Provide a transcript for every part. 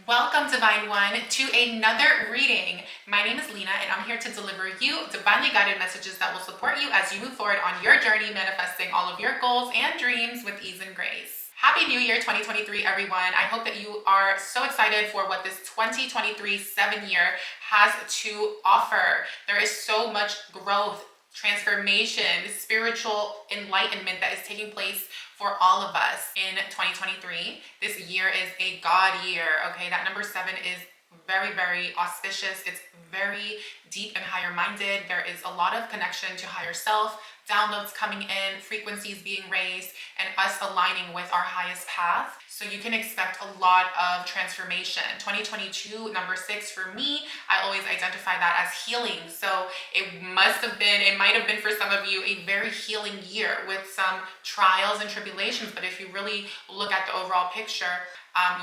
Welcome, Divine One, to another reading. My name is Lina, and I'm here to deliver you divinely guided messages that will support you as you move forward on your journey, manifesting all of your goals and dreams with ease and grace. Happy New Year 2023, everyone. I hope that you are so excited for what this 2023 7-year has to offer. There is so much growth, transformation, spiritual enlightenment that is taking place for all of us in 2023. This year is a God year, okay? That number 7 is very, very auspicious. It's very deep and higher minded. There is a lot of connection to higher self, downloads coming in, frequencies being raised, and us aligning with our highest path. So you can expect a lot of transformation. 2022, number 6 for me, I always identify that as healing. So it might have been for some of you a very healing year with some trials and tribulations. But if you really look at the overall picture,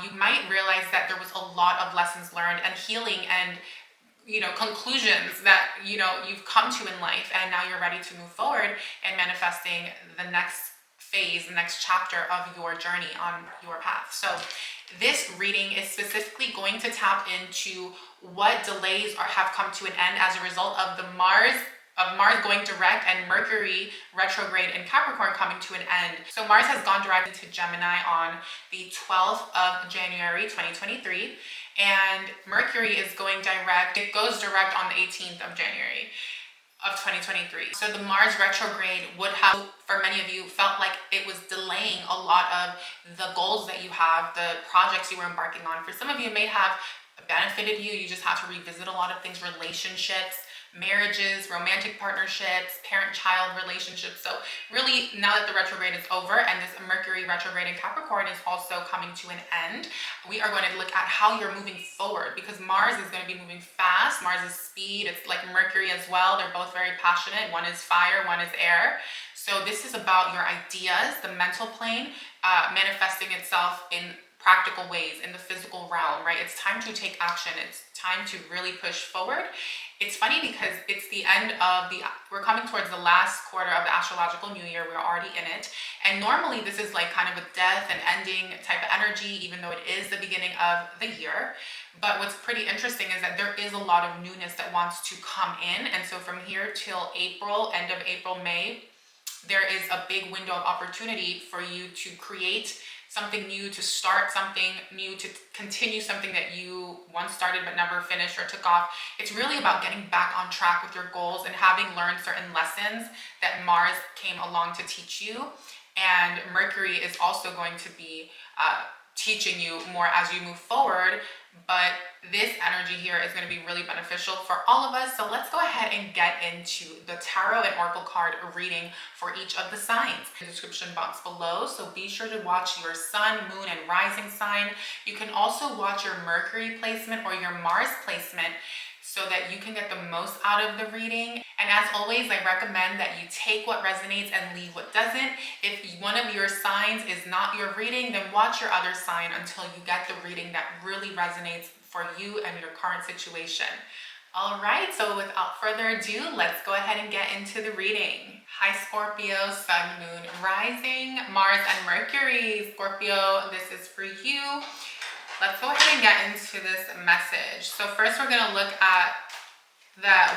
you might realize that there was a lot of lessons learned and healing and conclusions that you've come to in life, and now you're ready to move forward and manifesting the next phase, the next chapter of your journey on your path. So this reading is specifically going to tap into what delays have come to an end as a result of the Mars going direct and Mercury retrograde in Capricorn coming to an end. So Mars has gone direct into Gemini on the 12th of January 2023, and Mercury is going direct. It goes direct on the 18th of January of 2023. So the Mars retrograde would have, for many of you, felt like it was delaying a lot of the goals that you have, the projects you were embarking on. For some of you, it may have benefited you. You just have to revisit a lot of things, relationships, marriages, romantic partnerships, parent-child relationships. So really, now that the retrograde is over and this Mercury retrograde in Capricorn is also coming to an end, we are going to look at how you're moving forward, because Mars is going to be moving fast. Mars is speed. It's like Mercury as well. They're both very passionate. One is fire, one is air. So this is about your ideas, the mental plane, manifesting itself in practical ways in the physical realm, right? It's time to take action. It's time to really push forward. It's funny because it's the end of we're coming towards the last quarter of the astrological new year. We're already in it. And normally this is like kind of a death and ending type of energy, even though it is the beginning of the year. But what's pretty interesting is that there is a lot of newness that wants to come in. And so from here till April, end of April, May, there is a big window of opportunity for you to create something new, to start something new, to continue something that you once started but never finished or took off. It's really about getting back on track with your goals and having learned certain lessons that Mars came along to teach you. And Mercury is also going to be teaching you more as you move forward. But this energy here is going to be really beneficial for all of us. So let's go ahead and get into the tarot and oracle card reading for each of the signs in the description box below. So be sure to watch your sun, moon, and rising sign. You can also watch your Mercury placement or your Mars placement so that you can get the most out of the reading. And as always, I recommend that you take what resonates and leave what doesn't. If one of your signs is not your reading, then watch your other sign until you get the reading that really resonates for you and your current situation. All right, so without further ado, let's go ahead and get into the reading. Hi, Scorpio, sun, moon, rising, Mars and Mercury. Scorpio, this is for you. Let's go ahead and get into this message. So first we're gonna look at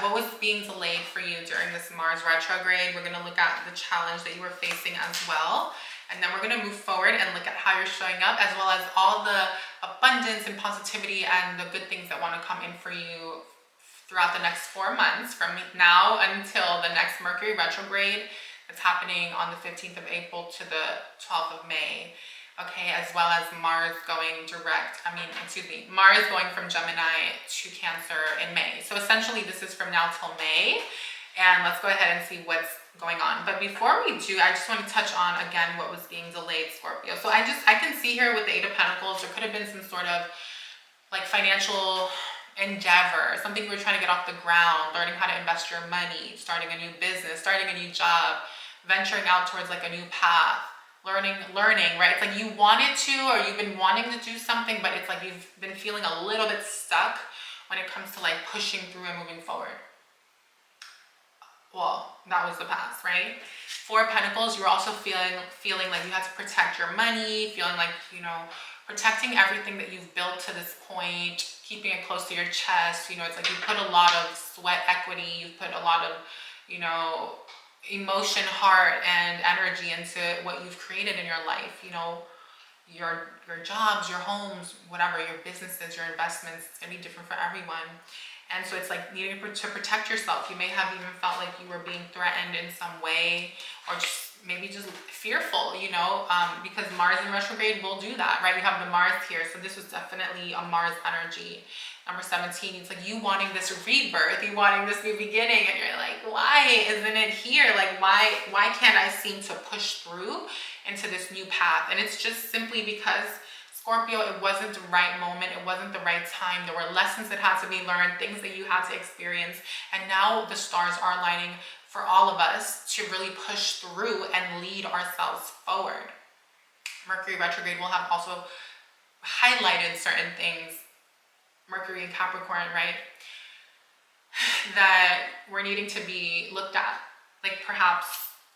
what was being delayed for you during this Mars retrograde. We're gonna look at the challenge that you were facing as well. And then we're gonna move forward and look at how you're showing up, as well as all the abundance and positivity and the good things that wanna come in for you throughout the next 4 months, from now until the next Mercury retrograde that's happening on the 15th of April to the 12th of May. Okay, as well as Mars going Mars going from Gemini to Cancer in May. So essentially this is from now till May, and let's go ahead and see what's going on. But before we do, I just want to touch on again what was being delayed, Scorpio. So I can see here with the Eight of Pentacles, there could have been some sort of like financial endeavor, something you were trying to get off the ground, learning how to invest your money, starting a new business, starting a new job, venturing out towards like a new path. Learning, right? It's like you wanted to, or you've been wanting to do something, but it's like you've been feeling a little bit stuck when it comes to like pushing through and moving forward. Well, that was the past, right? Four of Pentacles, you were also feeling like you had to protect your money, feeling like, protecting everything that you've built to this point, keeping it close to your chest. You know, it's like you put a lot of sweat equity, you've put a lot of, you know, emotion, heart, and energy into what you've created in your life. You know, your jobs, your homes, whatever, your businesses, your investments, it's gonna be different for everyone. And so it's like needing to protect yourself. You may have even felt like you were being threatened in some way, or just maybe just fearful, you know, because Mars in retrograde will do that, right? We have the Mars here, so this was definitely a Mars energy. Number 17, it's like you wanting this rebirth, you wanting this new beginning, and you're like, why isn't it here? Like, why can't I seem to push through into this new path? And it's just simply because, Scorpio, it wasn't the right moment, it wasn't the right time. There were lessons that had to be learned, things that you had to experience, and now the stars are aligning for all of us to really push through and lead ourselves forward. Mercury retrograde will have also highlighted certain things, Mercury in Capricorn, right, that we're needing to be looked at. Like perhaps,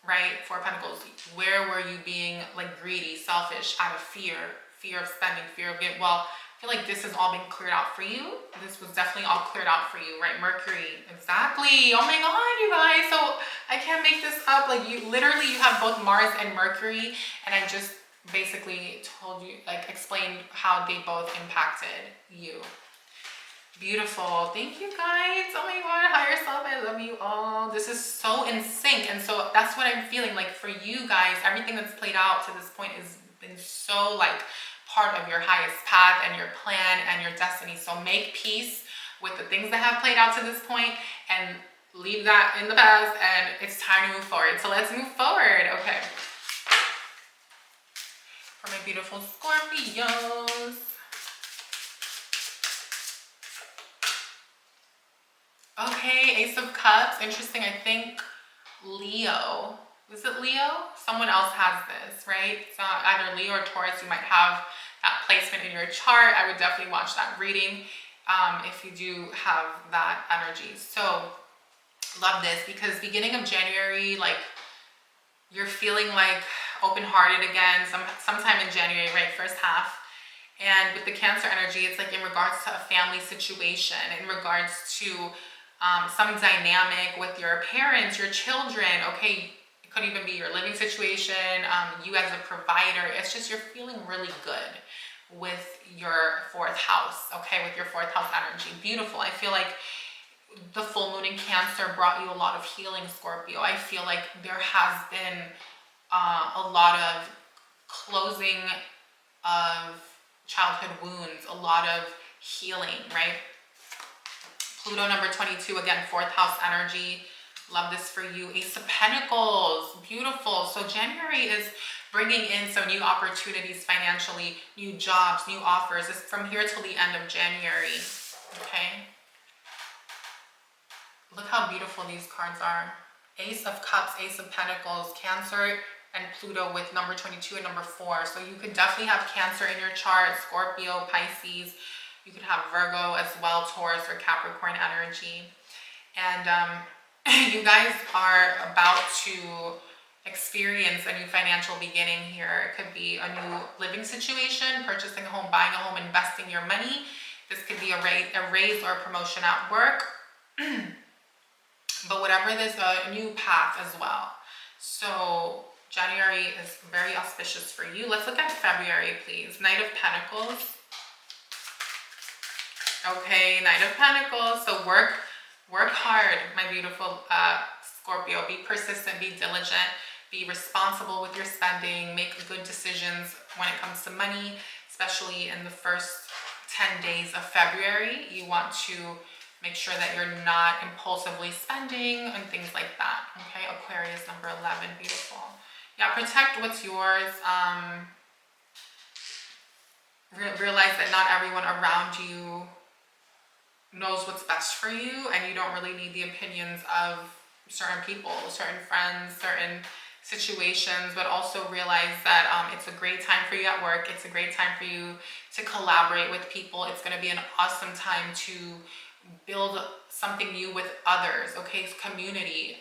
right, Four of Pentacles, where were you being like greedy, selfish, out of fear of spending, fear of it? Well, I feel like this has all been cleared out for you. This was definitely all cleared out for you, right? Mercury, exactly. Oh my God, you guys. So I can't make this up. Like you literally, you have both Mars and Mercury, and I just basically told you, like explained how they both impacted you. Beautiful. Thank you guys. Oh my God, higher self, I love you all. This is so in sync. And so that's what I'm feeling like for you guys. Everything that's played out to this point has been so like part of your highest path and your plan and your destiny. So make peace with the things that have played out to this point and leave that in the past, and it's time to move forward. So let's move forward. Okay. For my beautiful Scorpios. Okay, Ace of Cups. Interesting. I think Leo. Is it Leo? Someone else has this, right? It's either Leo or Taurus. You might have that placement in your chart. I would definitely watch that reading if you do have that energy. So love this, because beginning of January, like you're feeling like open-hearted again, sometime in January, right? First half. And with the Cancer energy, it's like in regards to a family situation, in regards to some dynamic with your parents, your children. Okay, it could even be your living situation, you as a provider. It's just you're feeling really good with your fourth house, okay, with your fourth house energy. Beautiful. I feel like the full moon in Cancer brought you a lot of healing, Scorpio. I feel like there has been a lot of closing of childhood wounds, a lot of healing, right? Pluto number 22, again, fourth house energy. Love this for you. Ace of Pentacles, beautiful. So January is bringing in some new opportunities financially, new jobs, new offers. It's from here till the end of January, okay? Look how beautiful these cards are. Ace of Cups, Ace of Pentacles, Cancer, and Pluto with number 22 and number 4. So you could definitely have Cancer in your chart, Scorpio, Pisces. You could have Virgo as well, Taurus or Capricorn energy. And you guys are about to experience a new financial beginning here. It could be a new living situation, purchasing a home, buying a home, investing your money. This could be a raise or a promotion at work. But whatever, there's a new path as well. So January is very auspicious for you. Let's look at February, please. Knight of Pentacles. Okay, Knight of Pentacles. So work hard, my beautiful Scorpio. Be persistent, be diligent, be responsible with your spending, make good decisions when it comes to money, especially in the first 10 days of February. You want to make sure that you're not impulsively spending and things like that. Okay, Aquarius number 11, beautiful. Yeah, protect what's yours. Realize that not everyone around you knows what's best for you, and you don't really need the opinions of certain people, certain friends, certain situations, but also realize that it's a great time for you at work. It's a great time for you to collaborate with people. It's going to be an awesome time to build something new with others, okay? Community,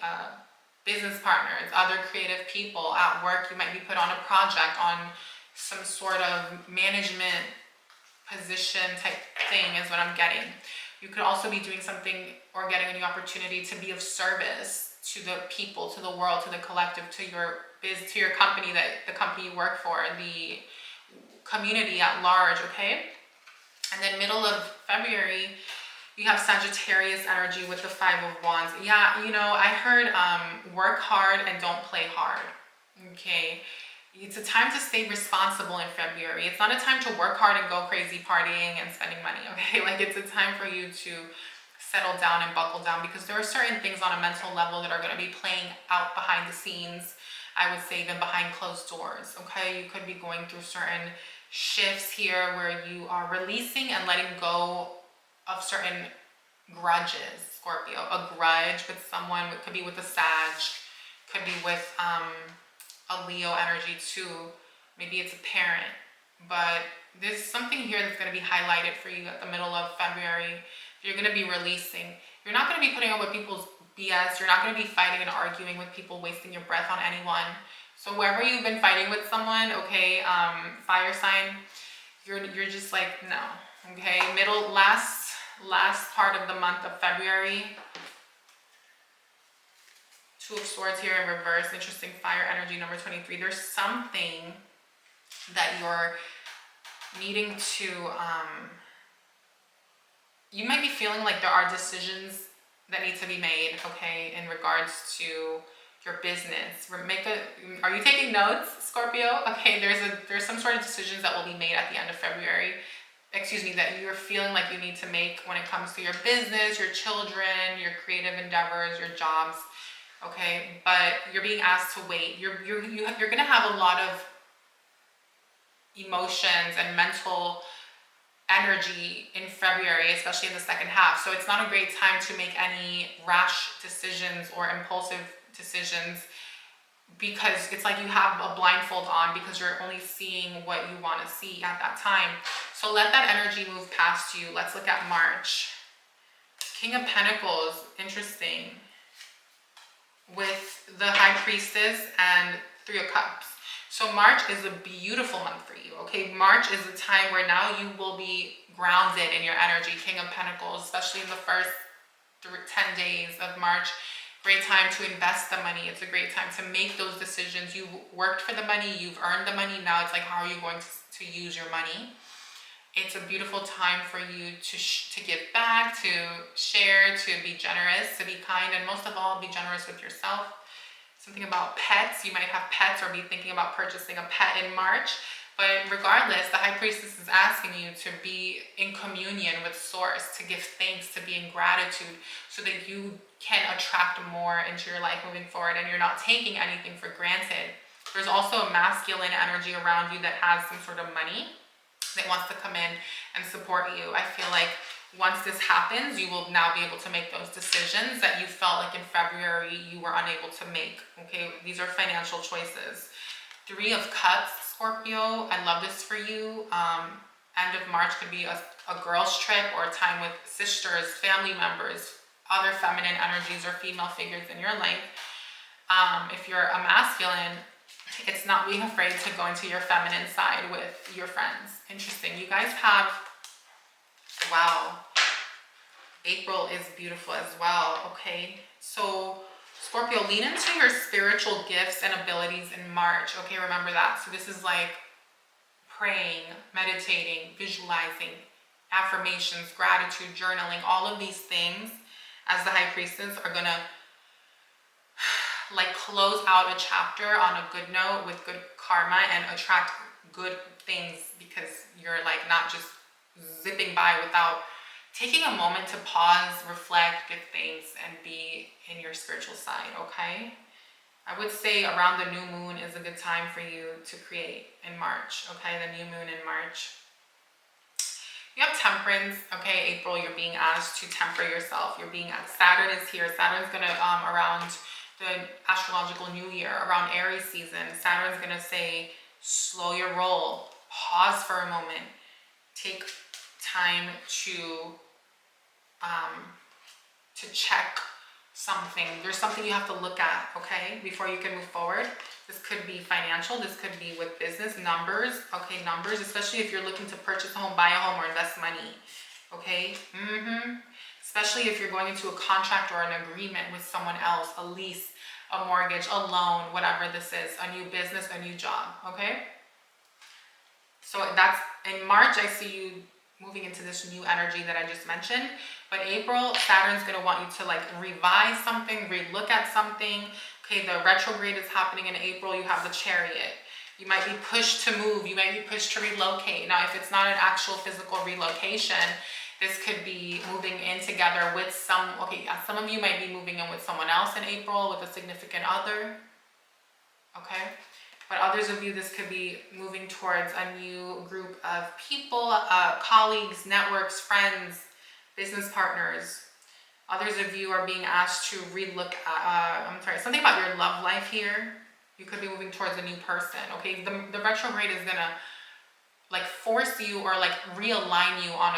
business partners, other creative people at work. You might be put on a project, on some sort of management position type thing is what I'm getting. You could also be doing something or getting a new opportunity to be of service to the people, to the world, to the collective, to your to your company, the company you work for, the community at large, okay? And then middle of February, you have Sagittarius energy with the Five of Wands. Yeah, you know, I heard work hard and don't play hard, okay? It's a time to stay responsible in February. It's not a time to work hard and go crazy partying and spending money, okay? Like, it's a time for you to settle down and buckle down, because there are certain things on a mental level that are going to be playing out behind the scenes. I would say even behind closed doors, okay? You could be going through certain shifts here where you are releasing and letting go of certain grudges, Scorpio. A grudge with someone, it could be with a Sag, could be with a Leo energy too. Maybe it's a parent, but there's something here that's going to be highlighted for you at the middle of February. You're going to be releasing. You're not going to be putting up with people's BS. You're not going to be fighting and arguing with people, wasting your breath on anyone. So wherever you've been fighting with someone, okay, fire sign, you're just like, no, okay. Last part of the month of February. Two of Swords here in reverse. Interesting, fire energy, number 23. There's something that you're needing to, you might be feeling like there are decisions that need to be made, okay, in regards to your business. Are you taking notes, Scorpio? Okay, there's some sort of decisions that will be made at the end of February. Excuse me, that you're feeling like you need to make when it comes to your business, your children, your creative endeavors, your jobs. Okay, but you're being asked to wait. You're gonna have a lot of emotions and mental energy in February, especially in the second half. So it's not a great time to make any rash decisions or impulsive decisions, because it's like you have a blindfold on, because you're only seeing what you want to see at that time. So let that energy move past you. Let's look at March. King of Pentacles, interesting, with the High Priestess and Three of Cups. So March is a beautiful month for you, okay? March is a time where now you will be grounded in your energy. King of Pentacles, especially in the first 10 days of March. Great time to invest the money. It's a great time to make those decisions. You worked for the money, you've earned the money. Now it's like, how are you going to use your money? It's a beautiful time for you to give back, to share, to be generous, to be kind, and most of all, be generous with yourself. Something about pets. You might have pets or be thinking about purchasing a pet in March. But regardless, the High Priestess is asking you to be in communion with Source, to give thanks, to be in gratitude, so that you can attract more into your life moving forward and you're not taking anything for granted. There's also a masculine energy around you that has some sort of money that wants to come in and support you. I feel like once this happens, you will now be able to make those decisions that you felt like in February you were unable to make, okay? These are financial choices. Three of Cups, Scorpio, I love this for you. End of March could be a girls' trip or a time with sisters, family members, other feminine energies or female figures in your life. If you're a masculine, it's not being afraid to go into your feminine side with your friends. Interesting. You guys have, wow, April is beautiful as well, okay? So Scorpio, lean into your spiritual gifts and abilities in March, okay? Remember that. So this is like praying, meditating, visualizing, affirmations, gratitude, journaling, all of these things as the High Priestess are gonna like close out a chapter on a good note with good karma and attract good things, because you're like not just zipping by without taking a moment to pause, reflect, give thanks, and be in your spiritual side, okay? I would say around the new moon is a good time for you to create in March, okay? The new moon in March. You have Temperance, okay? April, you're being asked to temper yourself. Saturn is here. Saturn's gonna, around the astrological new year, around Aries season, Saturn's gonna say, slow your roll, pause for a moment, take time to check something. There's something you have to look at, okay, before you can move forward. This could be financial. This could be with business, numbers, okay, numbers, especially if you're looking to purchase a home, buy a home, or invest money, okay? Especially if you're going into a contract or an agreement with someone else, a lease, a mortgage, a loan, whatever this is, a new business, a new job, okay? So that's, in March, I see you moving into this new energy that I just mentioned. But April, Saturn's going to want you to like revise something, relook at something. Okay, the retrograde is happening in April. You have the Chariot. You might be pushed to move. You might be pushed to relocate. Now, if it's not an actual physical relocation, this could be moving in together with some, okay, yeah, some of you might be moving in with someone else in April, with a significant other. Okay? But others of you, this could be moving towards a new group of people, colleagues, networks, friends, business partners. Others of you are being asked to relook at, something about your love life here. You could be moving towards a new person, okay? The retrograde is gonna like force you or like realign you on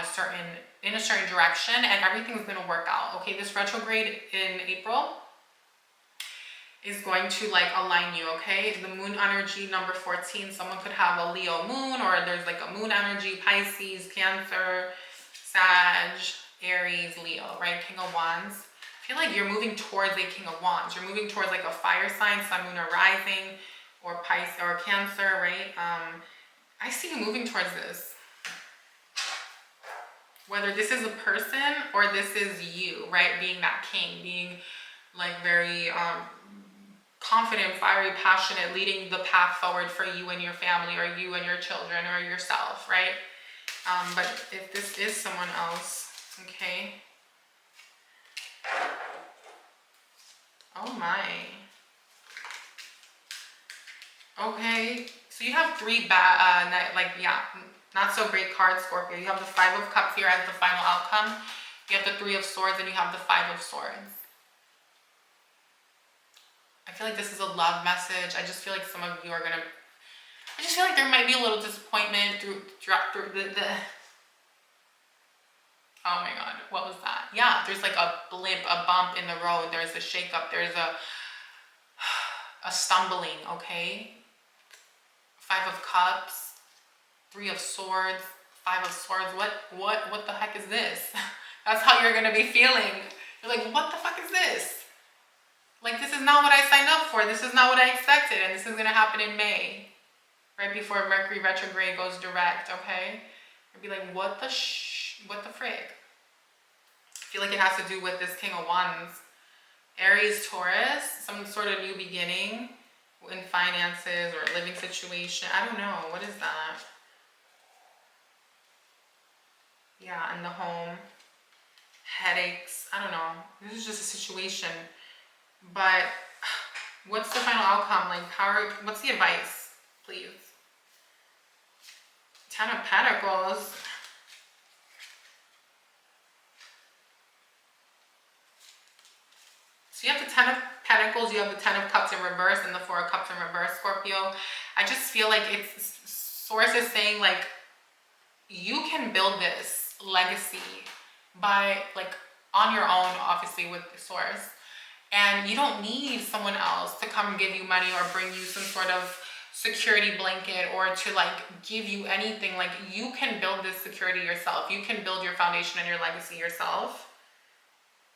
in a certain direction, and everything's gonna work out, okay? This retrograde in April is going to like align you, okay? The moon energy, number 14, someone could have a Leo moon, or there's like a moon energy, Pisces, Cancer, Sag, Aries, Leo, right? King of Wands. I feel like you're moving towards a King of Wands. You're moving towards like a fire sign, Sun, Moon, or Rising, or Pisces, or Cancer, right? I see you moving towards this. Whether this is a person or this is you, right? Being that king, being like very confident, fiery, passionate, leading the path forward for you and your family, or you and your children, or yourself, right? But if this is someone else, okay. Oh my. Okay, so you have three bad, not so great cards, Scorpio. You have the Five of Cups here as the final outcome. You have the Three of Swords, and you have the Five of Swords. I feel like this is a love message. I just feel like some of you are gonna, I just feel like there might be a little disappointment through the oh my God, what was that? Yeah, there's like a blimp, a bump in the road. There's a shakeup. There's a stumbling, okay? Five of Cups, Three of Swords, Five of Swords. What the heck is this? That's how you're gonna be feeling. You're like, what the fuck is this? Like, this is not what I signed up for. This is not what I expected. And this is gonna happen in May, right before Mercury retrograde goes direct, okay? I'd be like, what the frig? I feel like it has to do with this King of Wands. Aries, Taurus, some sort of new beginning in finances or living situation. I don't know. What is that? Yeah, in the home. Headaches. I don't know. This is just a situation. But what's the final outcome? Like, what's the advice, please? Ten of Pentacles. So you have the Ten of Pentacles, you have the Ten of Cups in reverse, and the Four of Cups in reverse, Scorpio. I just feel like it's, Source is saying like, you can build this legacy by like on your own, obviously with the Source. And you don't need someone else to come give you money or bring you some sort of security blanket or to like give you anything. Like, you can build this security yourself. You can build your foundation and your legacy yourself.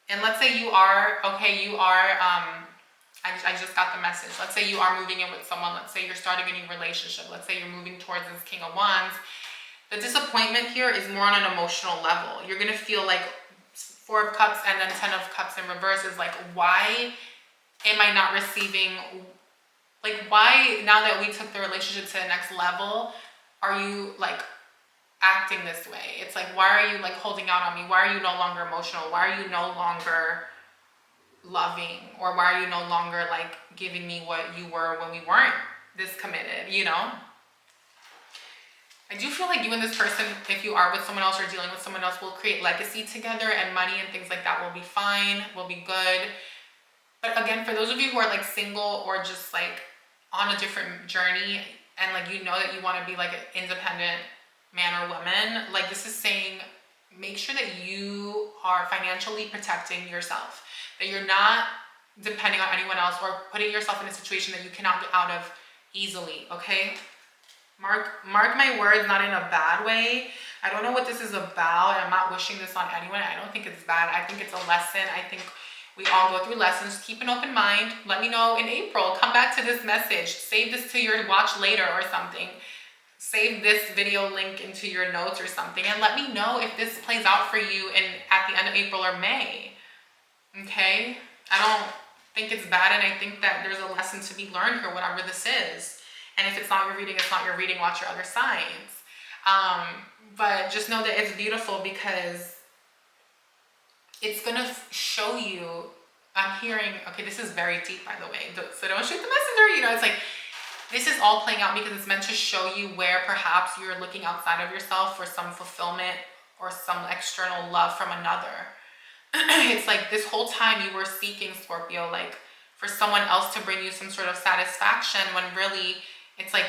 And let's say you are, I just got the message. Let's say you are moving in with someone. Let's say you're starting a new relationship. Let's say you're moving towards this King of Wands. The disappointment here is more on an emotional level. You're going to feel like Four of Cups and then Ten of Cups in reverse is like, why am I not receiving, like, why now that we took the relationship to the next level, are you like acting this way? It's like, why are you like holding out on me? Why are you no longer emotional? Why are you no longer loving? Or why are you no longer like giving me what you were when we weren't this committed, you know? I do feel like you and this person, if you are with someone else or dealing with someone else, will create legacy together, and money and things like that will be fine, will be good. But again, for those of you who are like single or just like on a different journey, and like you know that you want to be like an independent man or woman, like this is saying, make sure that you are financially protecting yourself, that you're not depending on anyone else or putting yourself in a situation that you cannot get out of easily, okay? Mark my words, not in a bad way. I don't know what this is about. I'm not wishing this on anyone. I don't think it's bad. I think it's a lesson. I think we all go through lessons. Keep an open mind. Let me know in April. Come back to this message. Save this to your watch later or something. Save this video link into your notes or something, and let me know if this plays out for you at the end of April or May. Okay? I don't think it's bad, and I think that there's a lesson to be learned here, whatever this is. And if it's not your reading, it's not your reading. Watch your other signs. But just know that it's beautiful because it's going to show you. I'm hearing, okay, this is very deep, by the way. So don't shoot the messenger. You know, it's like, this is all playing out because it's meant to show you where perhaps you're looking outside of yourself for some fulfillment or some external love from another. It's like this whole time you were seeking, Scorpio, like for someone else to bring you some sort of satisfaction, when really it's like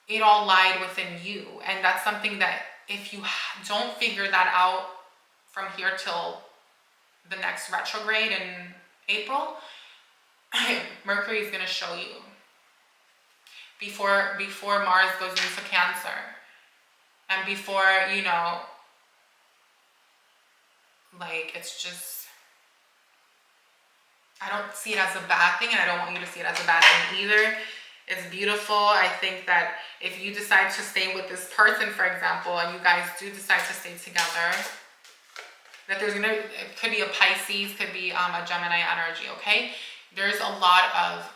it all lied within you. And that's something that if you don't figure that out from here till the next retrograde in April, Mercury is going to show you before Mars goes into Cancer, and before, you know, like, it's just, I don't see it as a bad thing, and I don't want you to see it as a bad thing either. It's beautiful. I think that if you decide to stay with this person, for example, and you guys do decide to stay together, that it could be a Pisces, could be a Gemini energy, okay? There's a lot of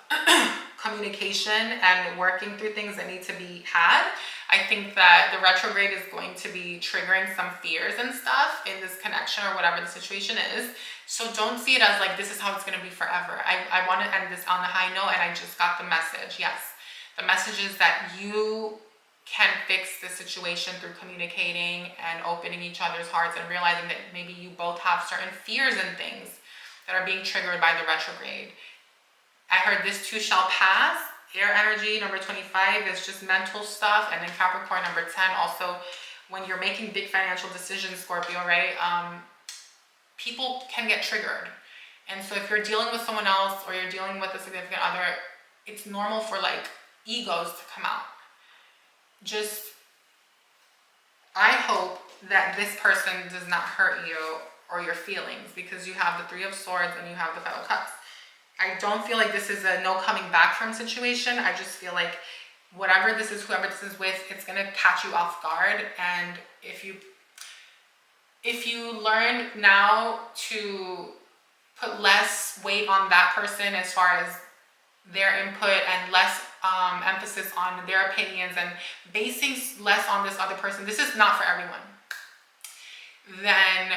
communication and working through things that need to be had. I think that the retrograde is going to be triggering some fears and stuff in this connection or whatever the situation is. So don't see it as like, this is how it's going to be forever. I want to end this on a high note, and I just got the message. Yes, the message is that you can fix the situation through communicating and opening each other's hearts and realizing that maybe you both have certain fears and things that are being triggered by the retrograde. I heard this too shall pass. Air energy, number 25, is just mental stuff. And then Capricorn, number 10, also when you're making big financial decisions, Scorpio, right? People can get triggered. And so if you're dealing with someone else or you're dealing with a significant other, it's normal for like egos to come out. Just, I hope that this person does not hurt you or your feelings, because you have the Three of Swords and you have the Five of Cups. I don't feel like this is a no coming back from situation. I just feel like whatever this is, whoever this is with, it's going to catch you off guard. And if you learn now to put less weight on that person as far as their input and less emphasis on their opinions and basing less on this other person, this is not for everyone, then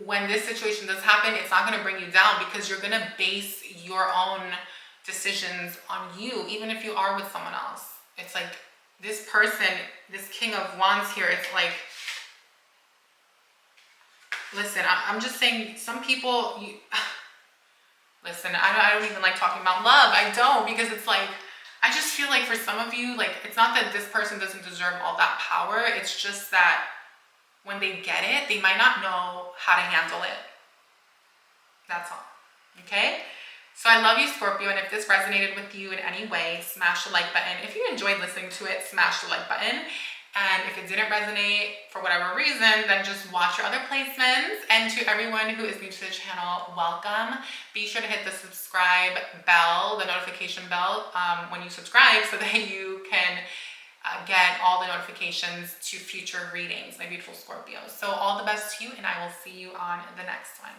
when this situation does happen, it's not going to bring you down, because you're going to base your own decisions on you, even if you are with someone else. It's like this person, this King of Wands here, it's like, listen, I'm just saying, some people, listen, I don't even like talking about love. I don't, because it's like, I just feel like for some of you, like, it's not that this person doesn't deserve all that power. It's just that when they get it, they might not know how to handle it. That's all. Okay? So I love you, Scorpio, and if this resonated with you in any way, smash the like button. If you enjoyed listening to it, smash the like button. And if it didn't resonate for whatever reason, then just watch your other placements. And to everyone who is new to the channel, welcome. Be sure to hit the subscribe bell, the notification bell, when you subscribe, so that you can get all the notifications to future readings, my beautiful Scorpios. So all the best to you, and I will see you on the next one.